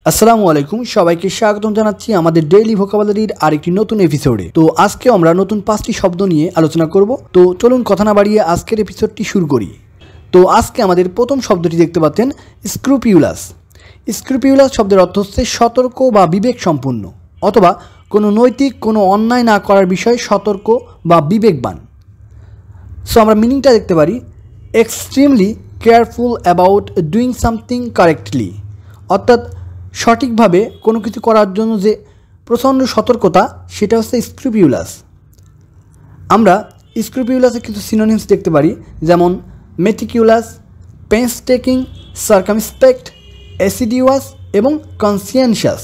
আসসালামু আলাইকুম সবাইকে স্বাগতম জানাচ্ছি আমাদের ডেইলি ভোকাবুলারির আরেকটি নতুন এপিসোডে। তো আজকে আমরা নতুন 5টি শব্দ নিয়ে আলোচনা করব। তো চলুন কথা না বাড়িয়ে আজকের এপিসোডটি শুরু করি। তো আজকে আমাদের প্রথম শব্দটি দেখতে পাচ্ছেন স্ক্রুপিউলাস। স্ক্রুপিউলাস শব্দের অর্থ হচ্ছে সতর্ক বা বিবেক সম্পন্ন, অথবা কোনো নৈতিক কোনো অন্যায় না করার বিষয়ে সতর্ক বা বিবেকবান। সো আমরা মিনিংটা দেখতে পারি extremely careful about doing something correctly, অর্থাৎ সঠিকভাবে কোনো কিছু করার জন্য যে প্রচণ্ড সতর্কতা, সেটা হচ্ছে স্ক্রুপিউলাস। আমরা স্ক্রুপিউলাসের কিছু সিনোনিমস দেখতে পারি, যেমন মেটিকিউলাস, পেইনস্টেকিং, সার্কামস্পেক্ট, অ্যাসিডিউয়াস এবং কনসিয়েনশিয়াস।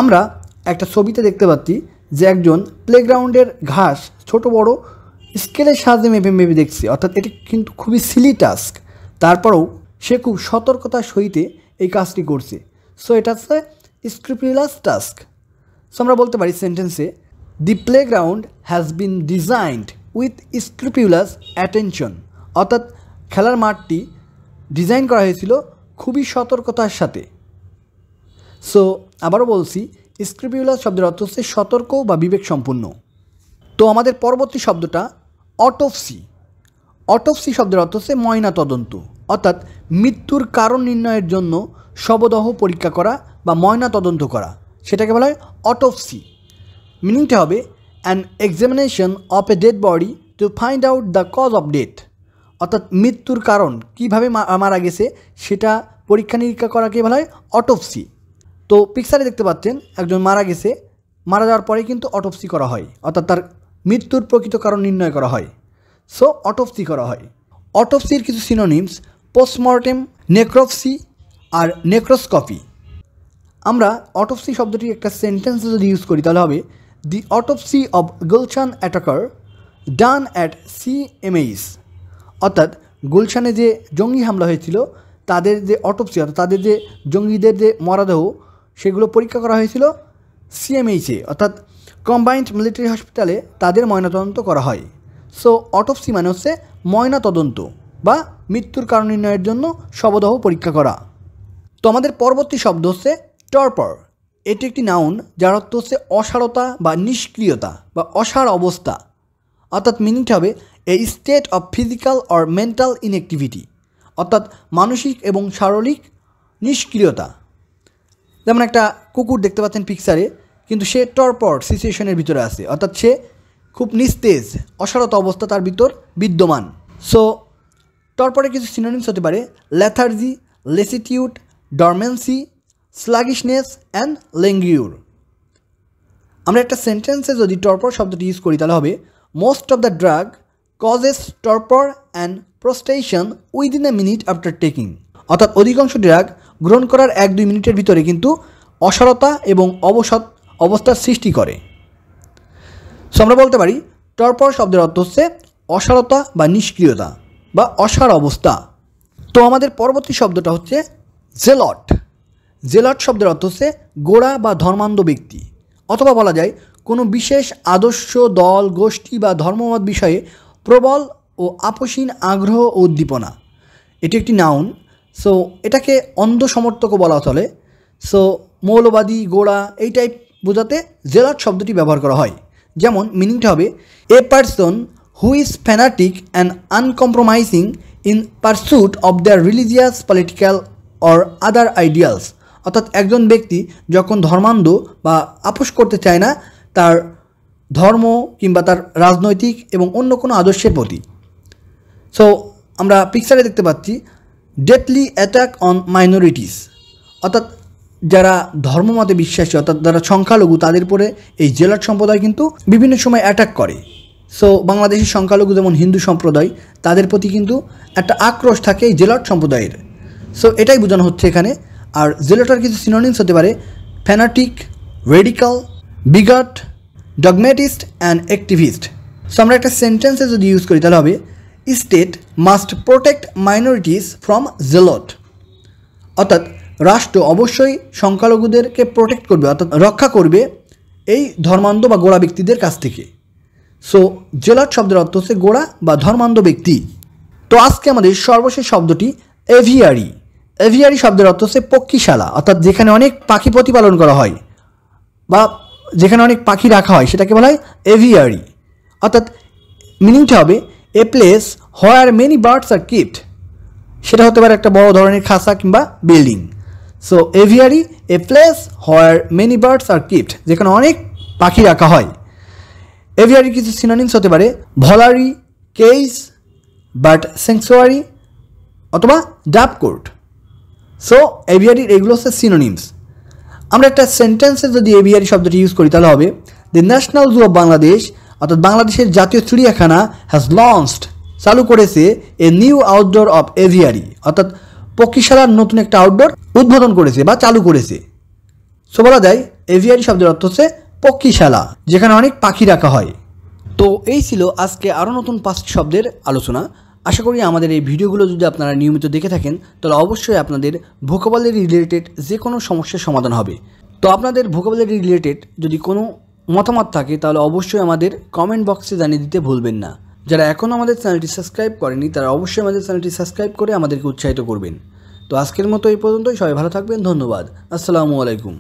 আমরা একটা ছবিতে দেখতে পাচ্ছি যে একজন প্লেগ্রাউন্ডের ঘাস ছোট বড় স্কেলের সাহায্যে মেপে দেখছে, অর্থাৎ এটি কিন্তু খুবই সিলি টাস্ক, তারপরেও সে খুব সতর্কতার সহিত এই কাজটি করছে। সো এটা হচ্ছে স্ক্রুপিউলাস টাস্ক। সো আমরা বলতে পারি সেন্টেন্সে, the playground has been designed with scrupulous attention, অর্থাৎ খেলার মাঠটি ডিজাইন করা হয়েছিল খুবই সতর্কতার সাথে। সো আবারও বলছি, স্ক্রুপিউলাস শব্দের অর্থ হচ্ছে সতর্ক বা বিবেক সম্পন্ন। তো আমাদের পরবর্তী শব্দটা অটোপসি। অটোপসি শব্দের অর্থ হচ্ছে ময়না তদন্ত, অর্থাৎ মৃত্যুর কারণ নির্ণয়ের জন্য শবদেহ পরীক্ষা করা বা ময়না তদন্ত করা, সেটাকে বলা হয় অটোপসি। মিনিংটা হবে an examination of a dead body to find out the cause of death, অর্থাৎ মৃত্যুর কারণ কীভাবে মারা গেছে সেটা পরীক্ষা নিরীক্ষা করাকে বলা হয় অটোপসি। তো পিকচারে দেখতে পাচ্ছেন একজন মারা গেছে, মারা যাওয়ার পরে কিন্তু অটোপসি করা হয়, অর্থাৎ তার মৃত্যুর প্রকৃত কারণ নির্ণয় করা হয়। সো অটোপসি করা হয়। অটোপসির কিছু সিনোনিমস পোস্টমর্টেম, নেক্রোপসি আর নেক্রোস্কপি। আমরা অটোপসি শব্দটি একটা সেন্টেন্সে যদি ইউজ করি তাহলে হবে, the autopsy of Gulshan attacker done at CMAS, অর্থাৎ গুলশানে যে জঙ্গি হামলা হয়েছিল তাদের যে অটোপসি, অর্থাৎ তাদের যে জঙ্গিদের যে মরদেহ সেগুলো পরীক্ষা করা হয়েছিল CMAS-এ, অর্থাৎ কম্বাইন্ড মিলিটারি হসপিটালে তাদের ময়নাতদন্ত করা হয়। সো অটোপসি মানে হচ্ছে ময়নাতদন্ত বা মৃত্যুর কারণ নির্ণয়ের জন্য শবদেহ পরীক্ষা করা। তো আমাদের পরবর্তী শব্দ হচ্ছে টর্পর। এটি একটি নাউন যার অর্থ হচ্ছে অসারতা বা নিষ্ক্রিয়তা বা অসার অবস্থা, অর্থাৎ মিনিংটা হবে a state of physical or mental inactivity, অর্থাৎ মানসিক এবং শারীরিক নিষ্ক্রিয়তা। যেমন একটা কুকুর দেখতে পাচ্ছেন পিকচারে, কিন্তু সে টর্পর সিচুয়েশনের ভিতরে আছে, অর্থাৎ সে খুব নিস্তেজ, অসারতা অবস্থা তার ভিতর বিদ্যমান। সো টর্পরের কিছু সিনোনিমস হতে পারে লেথার্জি, লেসিটিউড, ডরমেন্সি, স্লাগিশনেস অ্যান্ড ল্যাঙ্গুর। আমরা একটা সেন্টেন্সে যদি টর্পর শব্দটি ইউজ করি তাহলে হবে, most of the drug causes torpor and prostration within a minute after taking, অর্থাৎ অধিকাংশ ড্রাগ গ্রহণ করার 1-2 মিনিটের ভিতরে কিন্তু অসারতা এবং অবসাদ অবস্থার সৃষ্টি করে। সো আমরা বলতে পারি টর্পর শব্দের অর্থ হচ্ছে অসারতা বা নিষ্ক্রিয়তা বা অসার অবস্থা। তো আমাদের পরবর্তী শব্দটা হচ্ছে জেলট। জেলট শব্দের অর্থ হচ্ছে গোঁড়া বা ধর্মান্ধ ব্যক্তি, অথবা বলা যায় কোনো বিশেষ আদর্শ, দল, গোষ্ঠী বা ধর্মমত বিষয়ে প্রবল ও আপসীন আগ্রহ ও উদ্দীপনা। এটি একটি নাউন। সো এটাকে অন্ধ সমর্থকও বলা চলে। সো মৌলবাদী, গোঁড়া এই টাইপ বোঝাতে জেলট শব্দটি ব্যবহার করা হয়। যেমন মিনিংটা হবে a person who is fanatic and uncompromising in pursuit of their religious, political or other ideals, অর্থাৎ একজন ব্যক্তি যখন ধর্মান্ধ বা আপোষ করতে চায় না তার ধর্ম কিংবা তার রাজনৈতিক এবং অন্য কোনো আদর্শের প্রতি। সো আমরা পিকচারে দেখতে পাচ্ছি ডেডলি অ্যাটাক অন মাইনরিটিস, অর্থাৎ যারা ধর্মমতে বিশ্বাসী, অর্থাৎ যারা সংখ্যালঘু, তাদের উপরে এই জেলাট সম্প্রদায় কিন্তু বিভিন্ন সময় অ্যাটাক করে। সো বাংলাদেশের সংখ্যালঘু যেমন হিন্দু সম্প্রদায়, তাদের প্রতি কিন্তু একটা আক্রোশ থাকে এই জেলাট সম্প্রদায়ের। সো এটাই বোঝানো হচ্ছে এখানে। আর জেলাটার কিছু সিনোনিমস হতে পারে fanatic, radical, bigot, dogmatist and activist. So আমরা একটা সেন্টেন্সে যদি ইউজ করি তাহলে হবে state must protect minorities from zealot, অর্থাৎ রাষ্ট্র অবশ্যই সংখ্যালঘুদেরকে প্রোটেক্ট করবে, অর্থাৎ রক্ষা করবে এই ধর্মান্ধ বা গোঁড়া ব্যক্তিদের কাছ থেকে। সো জেলট শব্দের অর্থ হচ্ছে গোঁড়া বা ধর্মান্ধ ব্যক্তি। তো আজকে আমাদের সর্বশেষ শব্দটি এভিয়ারি। এভিয়ারি শব্দের অর্থ হচ্ছে পক্ষীশালা, অর্থাৎ যেখানে অনেক পাখি প্রতিপালন করা হয় বা যেখানে অনেক পাখি রাখা হয় সেটাকে বলা হয় এভিয়ারি। অর্থাৎ মিনিংটা হবে a place where many birds R kept. সেটা হতে পারে একটা বড় ধরনের খাঁচা কিংবা building. So aviary a place where many birds R kept, যেখানে অনেক পাখি রাখা হয়। এভিয়ারির কিছু সিনোনিমস হতে পারে ভলারি, কেজ, বার্ড স্যাংচুয়ারি অথবা ডাব কোর্ট। সো এভিয়ারির এগুলো হচ্ছে সিনোনিমস। আমরা একটা সেন্টেন্সে যদি এভিয়ারি শব্দটি ইউজ করি তাহলে হবে the national zoo of Bangladesh, অর্থাৎ বাংলাদেশের জাতীয় চিড়িয়াখানা হ্যাজ লঞ্চড, চালু করেছে a new outdoor of aviary, অর্থাৎ পক্ষীশালার নতুন একটা আউটডোর উদ্বোধন করেছে বা চালু করেছে। সো বলা যায় এভিয়ারি শব্দের অর্থ হচ্ছে পক্ষীশালা, যেখানে অনেক পাখি রাখা হয়। তো এই ছিল আজকে আরও নতুন 5টি শব্দের আলোচনা। আশা করি আমাদের এই ভিডিওগুলো যদি আপনারা নিয়মিত দেখে থাকেন তাহলে অবশ্যই আপনাদের ভোকাবুলারি রিলেটেড যে কোনো সমস্যার সমাধান হবে। তো আপনাদের ভোকাবুলারি রিলেটেড যদি কোনো মতামত থাকে তাহলে অবশ্যই আমাদের কমেন্ট বক্সে জানিয়ে দিতে ভুলবেন না। যারা এখনও আমাদের চ্যানেলটি সাবস্ক্রাইব করেনি তারা অবশ্যই আমাদের চ্যানেলটি সাবস্ক্রাইব করে আমাদেরকে উৎসাহিত করবেন। তো আজকের মতো এই পর্যন্তই। সবাই ভালো থাকবেন। ধন্যবাদ। আসসালামু আলাইকুম।